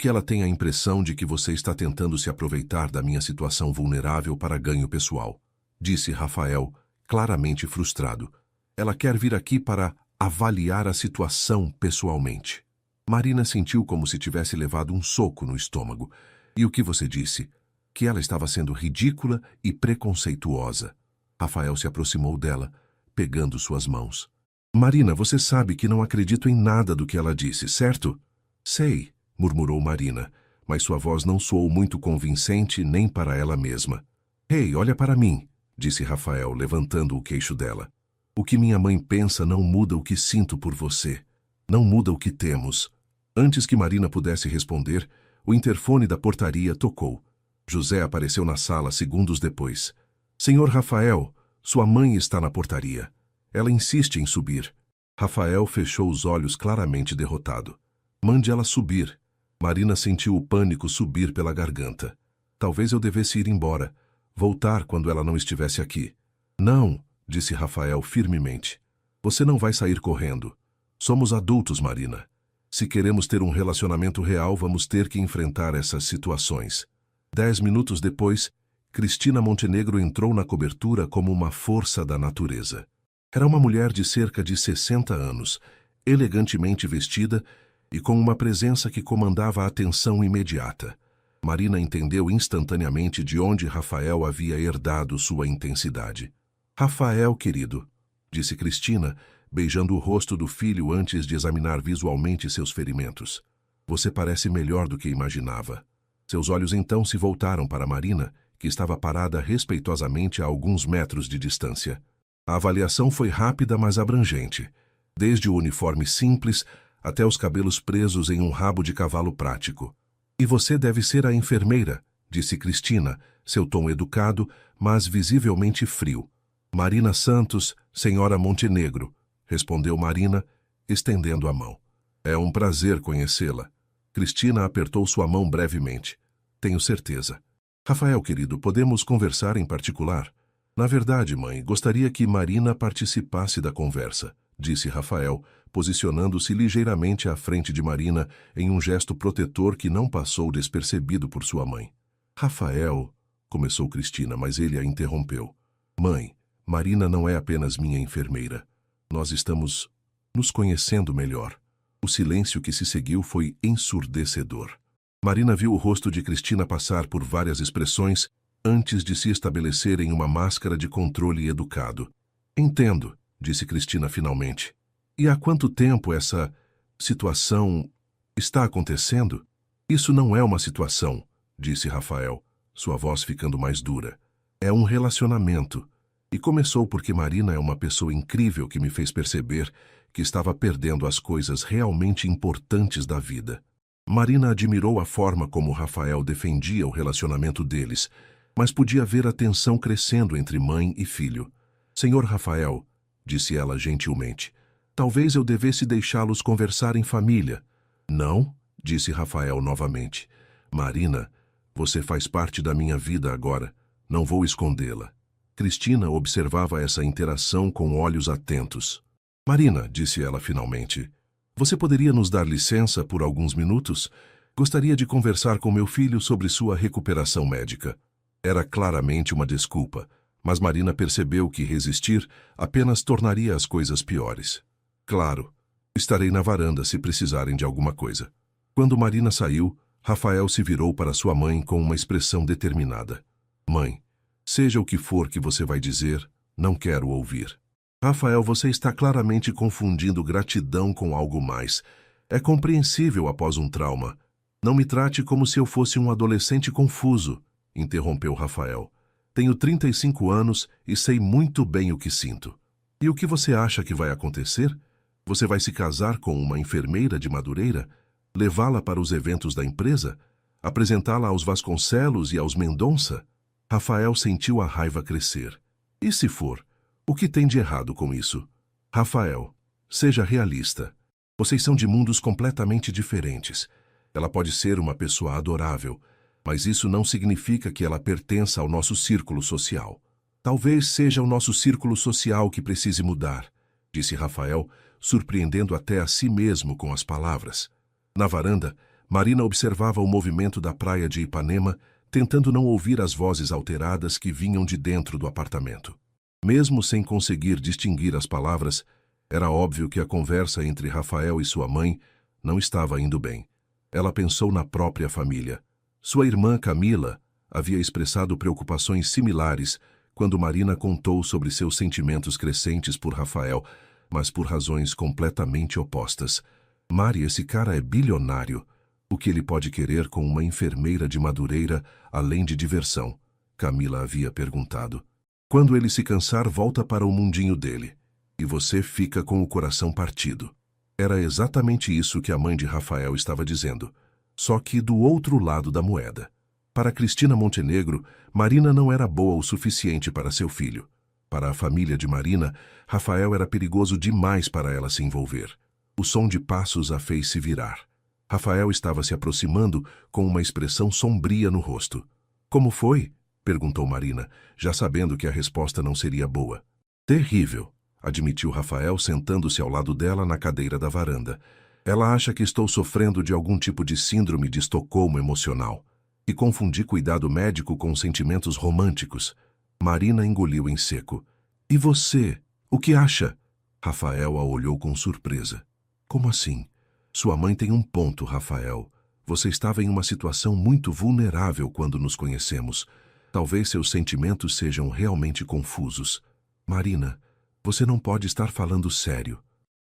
ela tem a impressão de que você está tentando se aproveitar da minha situação vulnerável para ganho pessoal, disse Rafael, claramente frustrado. Ela quer vir aqui para avaliar a situação pessoalmente. Marina sentiu como se tivesse levado um soco no estômago. E o que você disse? Que ela estava sendo ridícula e preconceituosa. Rafael se aproximou dela, pegando suas mãos. Marina, você sabe que não acredito em nada do que ela disse, certo? Sei, murmurou Marina, mas sua voz não soou muito convincente nem para ela mesma. Ei, olha para mim, disse Rafael, levantando o queixo dela. O que minha mãe pensa não muda o que sinto por você. Não muda o que temos. Antes que Marina pudesse responder, o interfone da portaria tocou. José apareceu na sala segundos depois. Senhor Rafael, sua mãe está na portaria. Ela insiste em subir. Rafael fechou os olhos claramente derrotado. Mande ela subir. Marina sentiu o pânico subir pela garganta. Talvez eu devesse ir embora. Voltar quando ela não estivesse aqui. Não, disse Rafael firmemente. Você não vai sair correndo. Somos adultos, Marina. Se queremos ter um relacionamento real, vamos ter que enfrentar essas situações. 10 minutos depois, Cristina Montenegro entrou na cobertura como uma força da natureza. Era uma mulher de cerca de 60 anos, elegantemente vestida e com uma presença que comandava a atenção imediata. Marina entendeu instantaneamente de onde Rafael havia herdado sua intensidade. Rafael, querido, disse Cristina, beijando o rosto do filho antes de examinar visualmente seus ferimentos. Você parece melhor do que imaginava. Seus olhos então se voltaram para Marina, que estava parada respeitosamente a alguns metros de distância. A avaliação foi rápida, mas abrangente, desde o uniforme simples até os cabelos presos em um rabo de cavalo prático. E você deve ser a enfermeira, disse Cristina, seu tom educado, mas visivelmente frio. Marina Santos, senhora Montenegro, respondeu Marina, estendendo a mão. É um prazer conhecê-la. Cristina apertou sua mão brevemente. Tenho certeza. Rafael, querido, podemos conversar em particular? Na verdade, mãe, gostaria que Marina participasse da conversa, disse Rafael, posicionando-se ligeiramente à frente de Marina em um gesto protetor que não passou despercebido por sua mãe. Rafael, começou Cristina, mas ele a interrompeu. Mãe, Marina não é apenas minha enfermeira. Nós estamos nos conhecendo melhor. O silêncio que se seguiu foi ensurdecedor. Marina viu o rosto de Cristina passar por várias expressões antes de se estabelecer em uma máscara de controle educado. Entendo, disse Cristina finalmente. E há quanto tempo essa situação está acontecendo? Isso não é uma situação, disse Rafael, sua voz ficando mais dura. É um relacionamento. E começou porque Marina é uma pessoa incrível que me fez perceber que estava perdendo as coisas realmente importantes da vida. Marina admirou a forma como Rafael defendia o relacionamento deles, mas podia ver a tensão crescendo entre mãe e filho. Senhor Rafael, disse ela gentilmente, talvez eu devesse deixá-los conversar em família. Não, disse Rafael novamente. Marina, você faz parte da minha vida agora. Não vou escondê-la. Cristina observava essa interação com olhos atentos. Marina, disse ela finalmente, você poderia nos dar licença por alguns minutos? Gostaria de conversar com meu filho sobre sua recuperação médica. Era claramente uma desculpa, mas Marina percebeu que resistir apenas tornaria as coisas piores. Claro, estarei na varanda se precisarem de alguma coisa. Quando Marina saiu, Rafael se virou para sua mãe com uma expressão determinada. Mãe, seja o que for que você vai dizer, não quero ouvir. Rafael, você está claramente confundindo gratidão com algo mais. É compreensível após um trauma. Não me trate como se eu fosse um adolescente confuso, interrompeu Rafael. Tenho 35 anos e sei muito bem o que sinto. E o que você acha que vai acontecer? Você vai se casar com uma enfermeira de Madureira? Levá-la para os eventos da empresa? Apresentá-la aos Vasconcelos e aos Mendonça? Rafael sentiu a raiva crescer. E se for? O que tem de errado com isso? Rafael, seja realista. Vocês são de mundos completamente diferentes. Ela pode ser uma pessoa adorável, mas isso não significa que ela pertença ao nosso círculo social. Talvez seja o nosso círculo social que precise mudar, disse Rafael, surpreendendo até a si mesmo com as palavras. Na varanda, Marina observava o movimento da praia de Ipanema, tentando não ouvir as vozes alteradas que vinham de dentro do apartamento. Mesmo sem conseguir distinguir as palavras, era óbvio que a conversa entre Rafael e sua mãe não estava indo bem. Ela pensou na própria família. Sua irmã Camila havia expressado preocupações similares quando Marina contou sobre seus sentimentos crescentes por Rafael, mas por razões completamente opostas. Mari, esse cara é bilionário. O que ele pode querer com uma enfermeira de Madureira, além de diversão? Camila havia perguntado. Quando ele se cansar, volta para o mundinho dele. E você fica com o coração partido. Era exatamente isso que a mãe de Rafael estava dizendo, só que do outro lado da moeda. Para Cristina Montenegro, Marina não era boa o suficiente para seu filho. Para a família de Marina, Rafael era perigoso demais para ela se envolver. O som de passos a fez se virar. Rafael estava se aproximando com uma expressão sombria no rosto. Como foi? Perguntou Marina, já sabendo que a resposta não seria boa. Terrível, admitiu Rafael, sentando-se ao lado dela na cadeira da varanda. Ela acha que estou sofrendo de algum tipo de síndrome de Estocolmo emocional. E confundi cuidado médico com sentimentos românticos. Marina engoliu em seco. E você? O que acha? Rafael a olhou com surpresa. Como assim? Sua mãe tem um ponto, Rafael. Você estava em uma situação muito vulnerável quando nos conhecemos. Talvez seus sentimentos sejam realmente confusos. Marina, você não pode estar falando sério.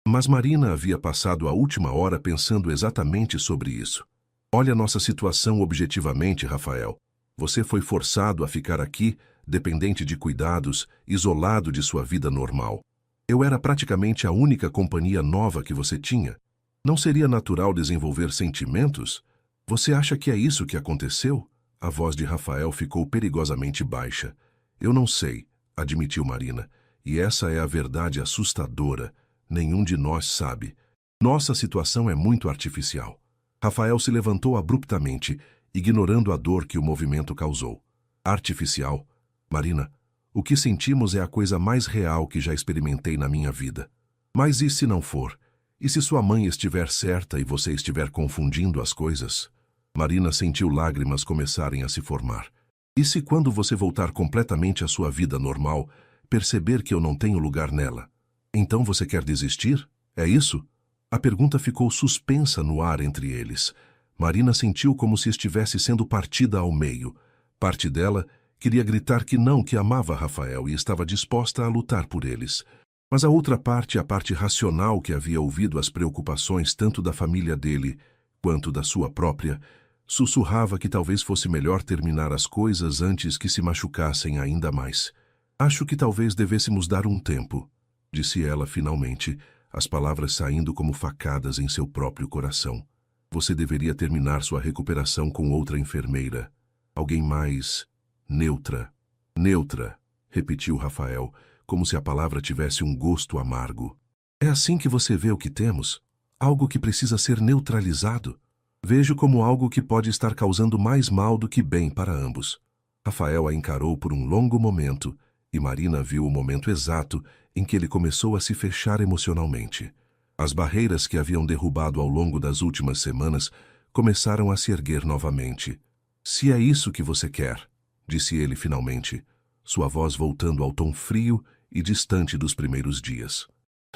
Mas Marina havia passado a última hora pensando exatamente sobre isso. Olha nossa situação objetivamente, Rafael. Você foi forçado a ficar aqui, dependente de cuidados, isolado de sua vida normal. Eu era praticamente a única companhia nova que você tinha. Não seria natural desenvolver sentimentos? Você acha que é isso que aconteceu? A voz de Rafael ficou perigosamente baixa. Eu não sei, admitiu Marina. E essa é a verdade assustadora. Nenhum de nós sabe. Nossa situação é muito artificial. Rafael se levantou abruptamente, ignorando a dor que o movimento causou. Artificial? Marina, o que sentimos é a coisa mais real que já experimentei na minha vida. Mas e se não for? E se sua mãe estiver certa e você estiver confundindo as coisas? Marina sentiu lágrimas começarem a se formar. E se quando você voltar completamente à sua vida normal, perceber que eu não tenho lugar nela? Então você quer desistir? É isso? A pergunta ficou suspensa no ar entre eles. Marina sentiu como se estivesse sendo partida ao meio. Parte dela queria gritar que não, que amava Rafael e estava disposta a lutar por eles. Mas a outra parte, a parte racional que havia ouvido as preocupações tanto da família dele quanto da sua própria, sussurrava que talvez fosse melhor terminar as coisas antes que se machucassem ainda mais. Acho que talvez devêssemos dar um tempo, disse ela finalmente, as palavras saindo como facadas em seu próprio coração. Você deveria terminar sua recuperação com outra enfermeira. Alguém mais neutra. Neutra, repetiu Rafael, como se a palavra tivesse um gosto amargo. É assim que você vê o que temos? Algo que precisa ser neutralizado? Vejo como algo que pode estar causando mais mal do que bem para ambos. Rafael a encarou por um longo momento, e Marina viu o momento exato em que ele começou a se fechar emocionalmente. As barreiras que haviam derrubado ao longo das últimas semanas começaram a se erguer novamente. Se é isso que você quer, disse ele finalmente, sua voz voltando ao tom frio e distante dos primeiros dias.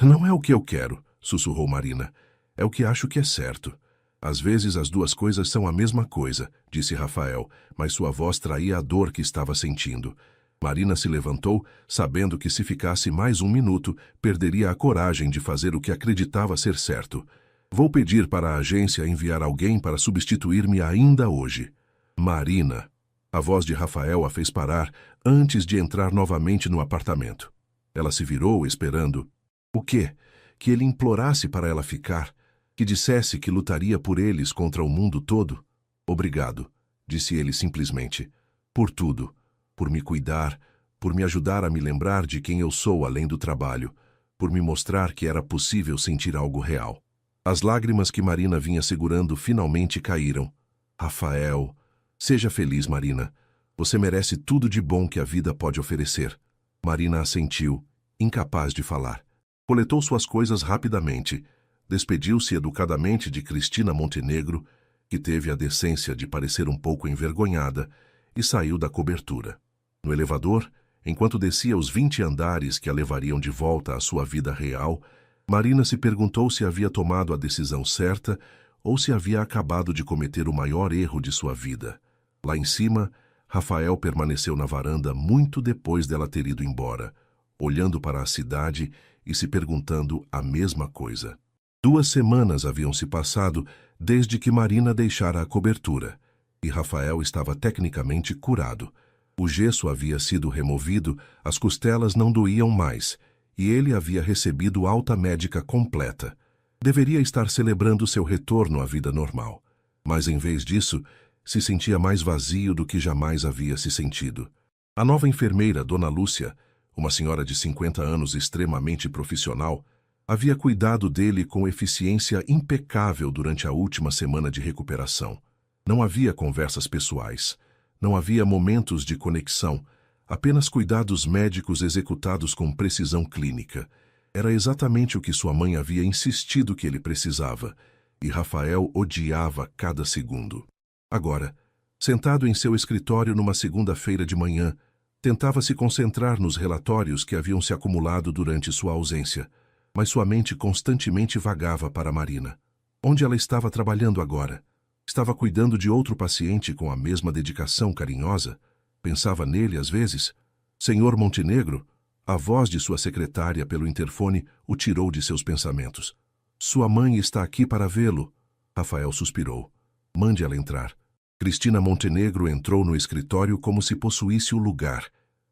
Não é o que eu quero, sussurrou Marina. É o que acho que é certo. Às vezes as duas coisas são a mesma coisa, disse Rafael, mas sua voz traía a dor que estava sentindo. Marina se levantou, sabendo que se ficasse mais um minuto, perderia a coragem de fazer o que acreditava ser certo. Vou pedir para a agência enviar alguém para substituir-me ainda hoje. Marina. A voz de Rafael a fez parar antes de entrar novamente no apartamento. Ela se virou, esperando. O quê? Que ele implorasse para ela ficar? Que dissesse que lutaria por eles contra o mundo todo? Obrigado, disse ele simplesmente. Por tudo. Por me cuidar, por me ajudar a me lembrar de quem eu sou além do trabalho, por me mostrar que era possível sentir algo real. As lágrimas que Marina vinha segurando finalmente caíram. Rafael, seja feliz, Marina. Você merece tudo de bom que a vida pode oferecer. Marina assentiu, incapaz de falar. Coletou suas coisas rapidamente. Despediu-se educadamente de Cristina Montenegro, que teve a decência de parecer um pouco envergonhada, e saiu da cobertura. No elevador, enquanto descia os 20 andares que a levariam de volta à sua vida real, Marina se perguntou se havia tomado a decisão certa ou se havia acabado de cometer o maior erro de sua vida. Lá em cima, Rafael permaneceu na varanda muito depois dela ter ido embora, olhando para a cidade e se perguntando a mesma coisa. 2 semanas haviam se passado desde que Marina deixara a cobertura, e Rafael estava tecnicamente curado. O gesso havia sido removido, as costelas não doíam mais, e ele havia recebido alta médica completa. Deveria estar celebrando seu retorno à vida normal. Mas, em vez disso, se sentia mais vazio do que jamais havia se sentido. A nova enfermeira, Dona Lúcia, uma senhora de 50 anos extremamente profissional, havia cuidado dele com eficiência impecável durante a última semana de recuperação. Não havia conversas pessoais. Não havia momentos de conexão, apenas cuidados médicos executados com precisão clínica. Era exatamente o que sua mãe havia insistido que ele precisava, e Rafael odiava cada segundo. Agora, sentado em seu escritório numa segunda-feira de manhã, tentava se concentrar nos relatórios que haviam se acumulado durante sua ausência, mas sua mente constantemente vagava para Marina. Onde ela estava trabalhando agora? Estava cuidando de outro paciente com a mesma dedicação carinhosa? Pensava nele às vezes? Senhor Montenegro, a voz de sua secretária pelo interfone o tirou de seus pensamentos. Sua mãe está aqui para vê-lo. Rafael suspirou. Mande ela entrar. Cristina Montenegro entrou no escritório como se possuísse o lugar,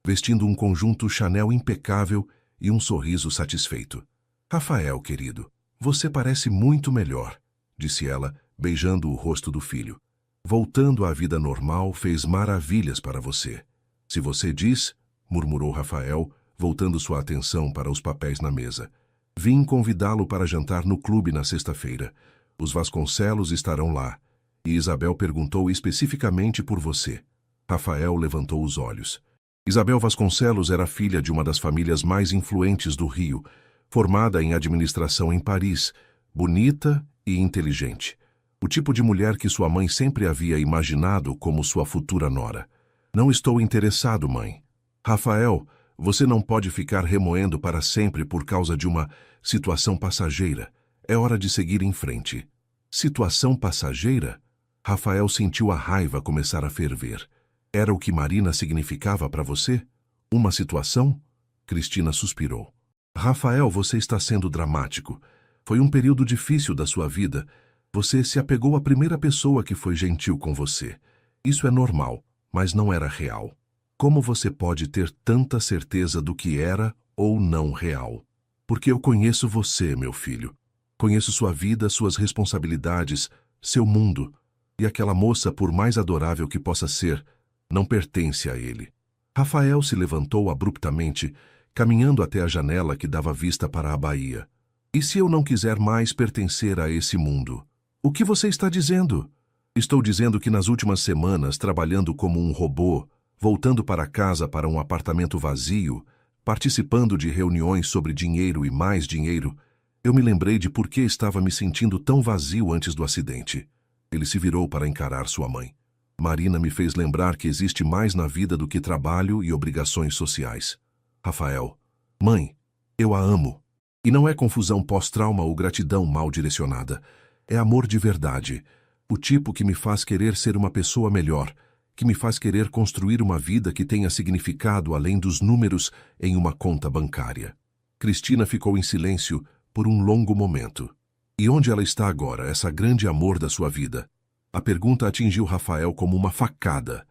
vestindo um conjunto Chanel impecável e um sorriso satisfeito. Rafael, querido, você parece muito melhor, disse ela, beijando o rosto do filho. Voltando à vida normal, fez maravilhas para você. Se você diz, murmurou Rafael, voltando sua atenção para os papéis na mesa. Vim convidá-lo para jantar no clube na sexta-feira. Os Vasconcelos estarão lá. E Isabel perguntou especificamente por você. Rafael levantou os olhos. Isabel Vasconcelos era filha de uma das famílias mais influentes do Rio, formada em administração em Paris, bonita e inteligente. O tipo de mulher que sua mãe sempre havia imaginado como sua futura nora. Não estou interessado, mãe. Rafael, você não pode ficar remoendo para sempre por causa de uma situação passageira. É hora de seguir em frente. Situação passageira? Rafael sentiu a raiva começar a ferver. Era o que Marina significava para você? Uma situação? Cristina suspirou. Rafael, você está sendo dramático. Foi um período difícil da sua vida. Você se apegou à primeira pessoa que foi gentil com você. Isso é normal, mas não era real. Como você pode ter tanta certeza do que era ou não real? Porque eu conheço você, meu filho. Conheço sua vida, suas responsabilidades, seu mundo. E aquela moça, por mais adorável que possa ser, não pertence a ele. Rafael se levantou abruptamente, caminhando até a janela que dava vista para a baía. E se eu não quiser mais pertencer a esse mundo? O que você está dizendo? Estou dizendo que nas últimas semanas, trabalhando como um robô, voltando para casa para um apartamento vazio, participando de reuniões sobre dinheiro e mais dinheiro, eu me lembrei de por que estava me sentindo tão vazio antes do acidente. Ele se virou para encarar sua mãe. Marina me fez lembrar que existe mais na vida do que trabalho e obrigações sociais. Rafael, mãe, eu a amo. E não é confusão pós-trauma ou gratidão mal direcionada. É amor de verdade. O tipo que me faz querer ser uma pessoa melhor, que me faz querer construir uma vida que tenha significado além dos números em uma conta bancária. Cristina ficou em silêncio por um longo momento. E onde ela está agora, essa grande amor da sua vida? A pergunta atingiu Rafael como uma facada.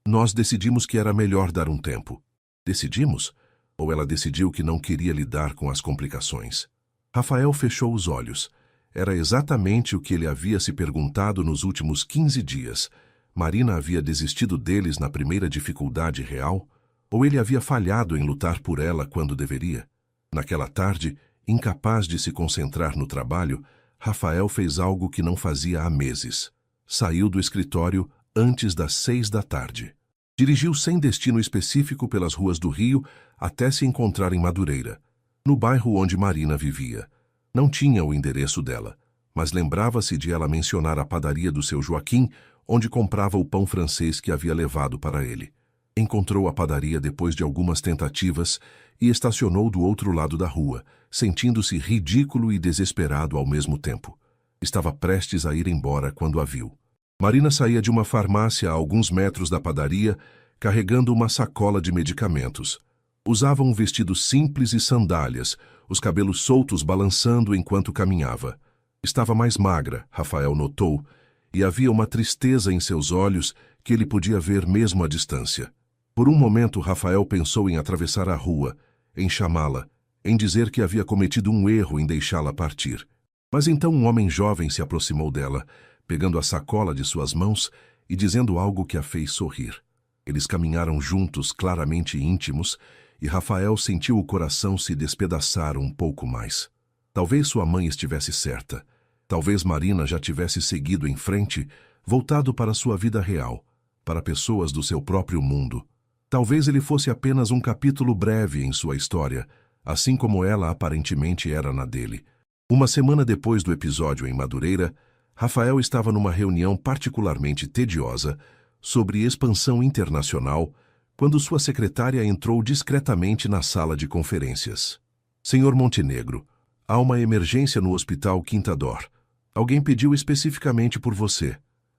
Nós decidimos que era melhor dar um tempo. Decidimos? Ou ela decidiu que não queria lidar com as complicações? Rafael fechou os olhos. Era exatamente o que ele havia se perguntado nos últimos 15 dias. Marina havia desistido deles na primeira dificuldade real? Ou ele havia falhado em lutar por ela quando deveria? Naquela tarde, incapaz de se concentrar no trabalho, Rafael fez algo que não fazia há meses. Saiu do escritório antes das 6 da tarde. Dirigiu sem destino específico pelas ruas do Rio até se encontrar em Madureira, no bairro onde Marina vivia. Não tinha o endereço dela, mas lembrava-se de ela mencionar a padaria do seu Joaquim, onde comprava o pão francês que havia levado para ele. Encontrou a padaria depois de algumas tentativas e estacionou do outro lado da rua, sentindo-se ridículo e desesperado ao mesmo tempo. Estava prestes a ir embora quando a viu. Marina saía de uma farmácia a alguns metros da padaria, carregando uma sacola de medicamentos. Usava um vestido simples e sandálias, os cabelos soltos balançando enquanto caminhava. Estava mais magra, Rafael notou, e havia uma tristeza em seus olhos que ele podia ver mesmo à distância. Por um momento, Rafael pensou em atravessar a rua, em chamá-la, em dizer que havia cometido um erro em deixá-la partir. Mas então um homem jovem se aproximou dela, pegando a sacola de suas mãos e dizendo algo que a fez sorrir. Eles caminharam juntos, claramente íntimos, e Rafael sentiu o coração se despedaçar um pouco mais. Talvez sua mãe estivesse certa. Talvez Marina já tivesse seguido em frente, voltado para sua vida real, para pessoas do seu próprio mundo. Talvez ele fosse apenas um capítulo breve em sua história, assim como ela aparentemente era na dele. Uma semana depois do episódio em Madureira, Rafael estava numa reunião particularmente tediosa sobre expansão internacional, quando sua secretária entrou discretamente na sala de conferências. Senhor Montenegro, há uma emergência no Hospital Quinta D'Or. Alguém pediu especificamente por você.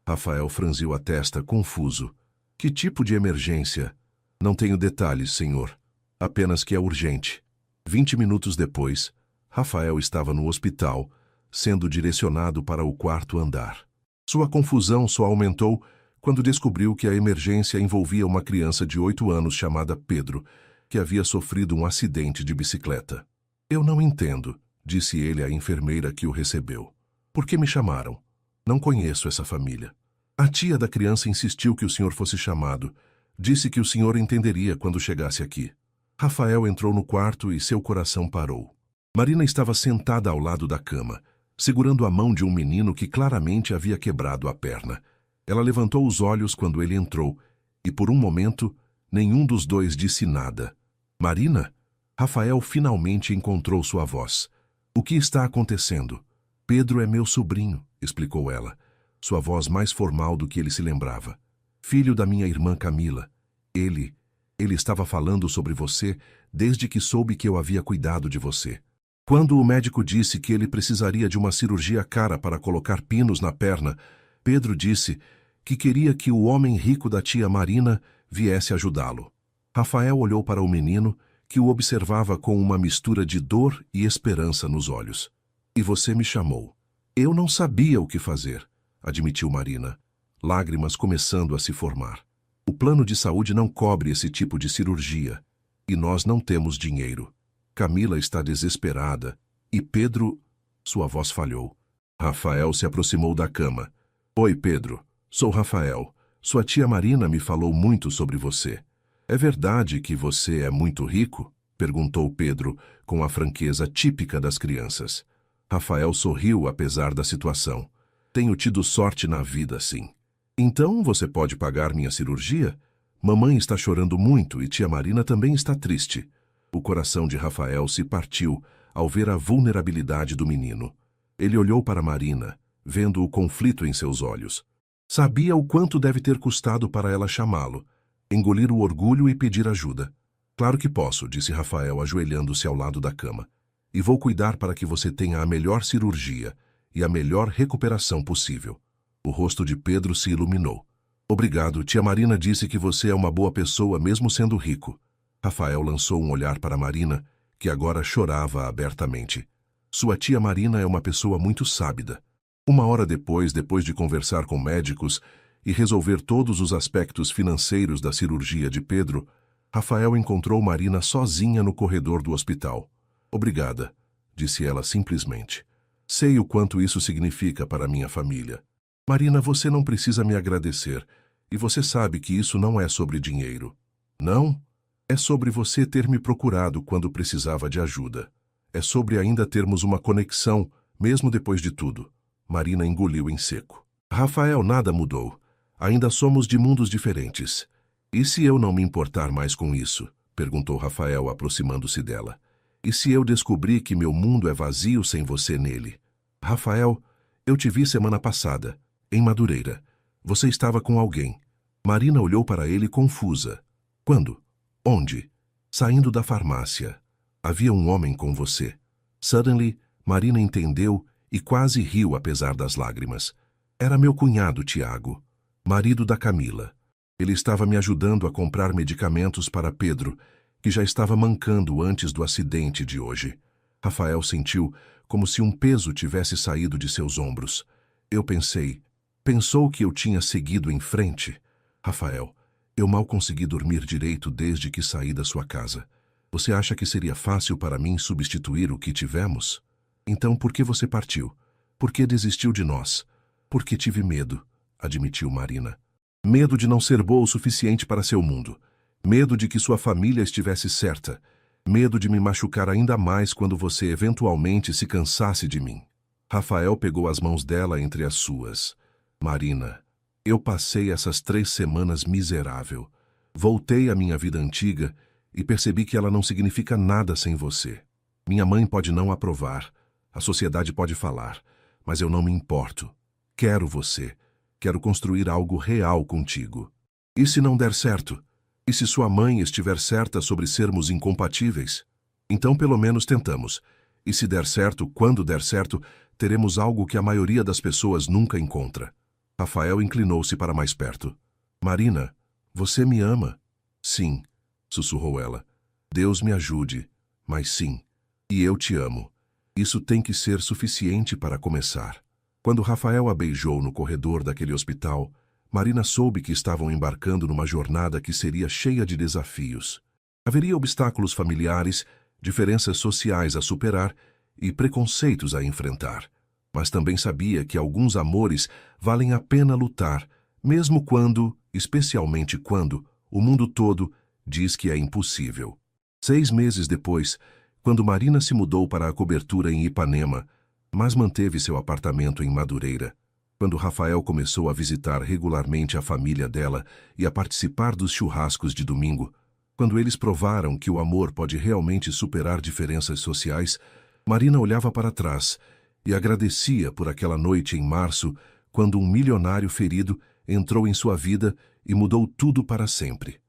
Rafael franziu a testa, confuso. Que tipo de emergência? Não tenho detalhes, senhor. Apenas que é urgente. 20 minutos depois, Rafael estava no hospital, sendo direcionado para o quarto andar. Sua confusão só aumentou quando descobriu que a emergência envolvia uma criança de 8 anos chamada Pedro, que havia sofrido um acidente de bicicleta. Eu não entendo, disse ele à enfermeira que o recebeu. Por que me chamaram? Não conheço essa família. A tia da criança insistiu que o senhor fosse chamado. Disse que o senhor entenderia quando chegasse aqui. Rafael entrou no quarto e seu coração parou. Marina estava sentada ao lado da cama, segurando a mão de um menino que claramente havia quebrado a perna. Ela levantou os olhos quando ele entrou, e por um momento, nenhum dos dois disse nada. Marina? Rafael finalmente encontrou sua voz. O que está acontecendo? Pedro é meu sobrinho, explicou ela, sua voz mais formal do que ele se lembrava. Filho da minha irmã Camila. Ele estava falando sobre você desde que soube que eu havia cuidado de você. Quando o médico disse que ele precisaria de uma cirurgia cara para colocar pinos na perna, Pedro disse que queria que o homem rico da tia Marina viesse ajudá-lo. Rafael olhou para o menino, que o observava com uma mistura de dor e esperança nos olhos. E você me chamou. Eu não sabia o que fazer, admitiu Marina, lágrimas começando a se formar. O plano de saúde não cobre esse tipo de cirurgia, e nós não temos dinheiro. Camila está desesperada, e Pedro... Sua voz falhou. Rafael se aproximou da cama. Oi, Pedro. Sou Rafael. Sua tia Marina me falou muito sobre você. É verdade que você é muito rico? Perguntou Pedro, com a franqueza típica das crianças. Rafael sorriu apesar da situação. Tenho tido sorte na vida, sim. Então você pode pagar minha cirurgia? Mamãe está chorando muito e tia Marina também está triste. O coração de Rafael se partiu ao ver a vulnerabilidade do menino. Ele olhou para Marina, vendo o conflito em seus olhos. Sabia o quanto deve ter custado para ela chamá-lo, engolir o orgulho e pedir ajuda. Claro que posso, disse Rafael, ajoelhando-se ao lado da cama. E vou cuidar para que você tenha a melhor cirurgia e a melhor recuperação possível. O rosto de Pedro se iluminou. Obrigado, tia Marina disse que você é uma boa pessoa mesmo sendo rico. Rafael lançou um olhar para Marina, que agora chorava abertamente. Sua tia Marina é uma pessoa muito sábida. Uma hora depois de conversar com médicos e resolver todos os aspectos financeiros da cirurgia de Pedro, Rafael encontrou Marina sozinha no corredor do hospital. Obrigada, disse ela simplesmente. Sei o quanto isso significa para minha família. Marina, você não precisa me agradecer, e você sabe que isso não é sobre dinheiro. Não? É sobre você ter me procurado quando precisava de ajuda. É sobre ainda termos uma conexão, mesmo depois de tudo. Marina engoliu em seco. Rafael, nada mudou. Ainda somos de mundos diferentes. E se eu não me importar mais com isso? Perguntou Rafael, aproximando-se dela. E se eu descobrir que meu mundo é vazio sem você nele? Rafael, eu te vi semana passada, em Madureira. Você estava com alguém. Marina olhou para ele confusa. Quando? Onde? Saindo da farmácia. Havia um homem com você. Suddenly, Marina entendeu e quase riu apesar das lágrimas. Era meu cunhado, Tiago, marido da Camila. Ele estava me ajudando a comprar medicamentos para Pedro, que já estava mancando antes do acidente de hoje. Rafael sentiu como se um peso tivesse saído de seus ombros. Eu pensei, pensou que eu tinha seguido em frente? Rafael, eu mal consegui dormir direito desde que saí da sua casa. Você acha que seria fácil para mim substituir o que tivemos? Então por que você partiu? Por que desistiu de nós? Porque tive medo, admitiu Marina. Medo de não ser boa o suficiente para seu mundo. Medo de que sua família estivesse certa. Medo de me machucar ainda mais quando você eventualmente se cansasse de mim. Rafael pegou as mãos dela entre as suas. Marina, eu passei essas 3 semanas miserável. Voltei à minha vida antiga e percebi que ela não significa nada sem você. Minha mãe pode não aprovar, a sociedade pode falar, mas eu não me importo. Quero você. Quero construir algo real contigo. E se não der certo? E se sua mãe estiver certa sobre sermos incompatíveis? Então pelo menos tentamos. E se der certo, quando der certo, teremos algo que a maioria das pessoas nunca encontra. Rafael inclinou-se para mais perto. Marina, você me ama? Sim, sussurrou ela. Deus me ajude, mas sim. E eu te amo. Isso tem que ser suficiente para começar. Quando Rafael a beijou no corredor daquele hospital, Marina soube que estavam embarcando numa jornada que seria cheia de desafios. Haveria obstáculos familiares, diferenças sociais a superar e preconceitos a enfrentar. Mas também sabia que alguns amores valem a pena lutar, mesmo quando, especialmente quando, o mundo todo diz que é impossível. 6 meses depois, quando Marina se mudou para a cobertura em Ipanema, mas manteve seu apartamento em Madureira, Quando Rafael começou a visitar regularmente a família dela e a participar dos churrascos de domingo, quando eles provaram que o amor pode realmente superar diferenças sociais, Marina olhava para trás e agradecia por aquela noite em março, quando um milionário ferido entrou em sua vida e mudou tudo para sempre.